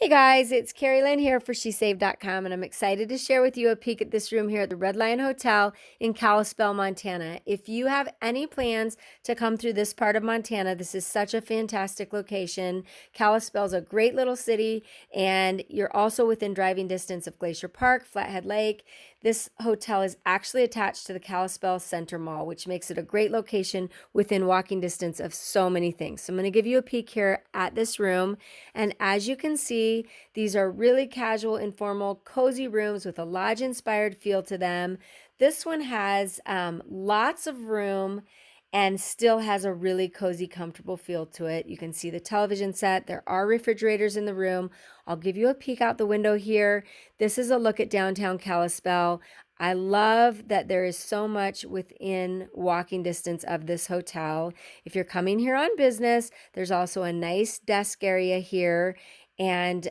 Hey guys, it's Carrie Lynn here for SheSaved.com, and I'm excited to share with you a peek at this room here at the Red Lion Hotel in Kalispell, Montana. If you have any plans to come through this part of Montana, this is such a fantastic location. Kalispell's a great little city, and you're also within driving distance of Glacier Park, Flathead Lake. This hotel is actually attached to the Kalispell Center Mall, which makes it a great location within walking distance of so many things. So I'm going to give you a peek here at this room, and as you can see, these are really casual, informal, cozy rooms with a lodge-inspired feel to them. This one has lots of room and still has a really cozy, comfortable feel to it. You can see the television set. There are refrigerators in the room. I'll give you a peek out the window here. This is a look at downtown Kalispell. I love that there is so much within walking distance of this hotel. If you're coming here on business, there's also a nice desk area here. And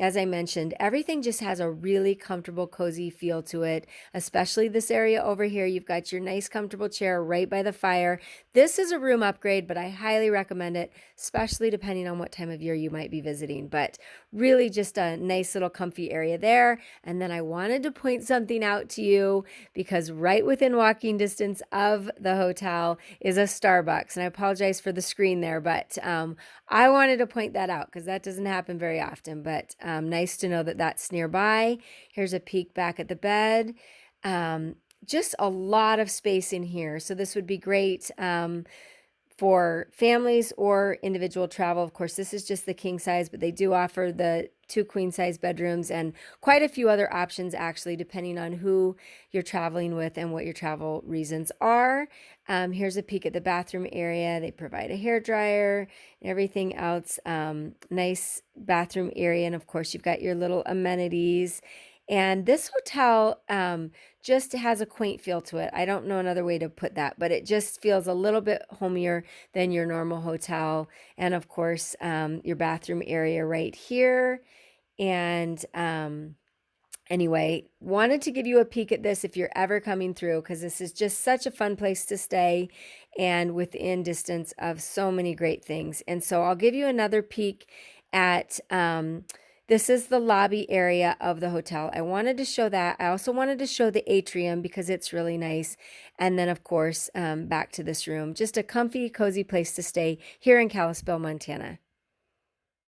as I mentioned, everything just has a really comfortable, cozy feel to it, especially this area over here. You've got your nice, comfortable chair right by the fire. This is a room upgrade, but I highly recommend it, especially depending on what time of year you might be visiting. But really just a nice little comfy area there. And then I wanted to point something out to you because right within walking distance of the hotel is a Starbucks. And I apologize for the screen there, but I wanted to point that out because that doesn't happen very often, but nice to know that that's nearby. Here's a peek back at the bed. Just a lot of space in here. So this would be great for families or individual travel. Of course, this is just the king size, but they do offer the 2 queen size bedrooms and quite a few other options actually, depending on who you're traveling with and what your travel reasons are. Here's a peek at the bathroom area. They provide a hair dryer and everything else. Nice bathroom area. And of course, you've got your little amenities. And this hotel just has a quaint feel to it. I don't know another way to put that, but it just feels a little bit homier than your normal hotel. And of course, your bathroom area right here. And anyway, wanted to give you a peek at this if you're ever coming through, because this is just such a fun place to stay and within distance of so many great things. And so I'll give you another peek at this is the lobby area of the hotel. I wanted to show that. I also wanted to show the atrium because it's really nice. And then, of course, back to this room. Just a comfy, cozy place to stay here in Kalispell, Montana.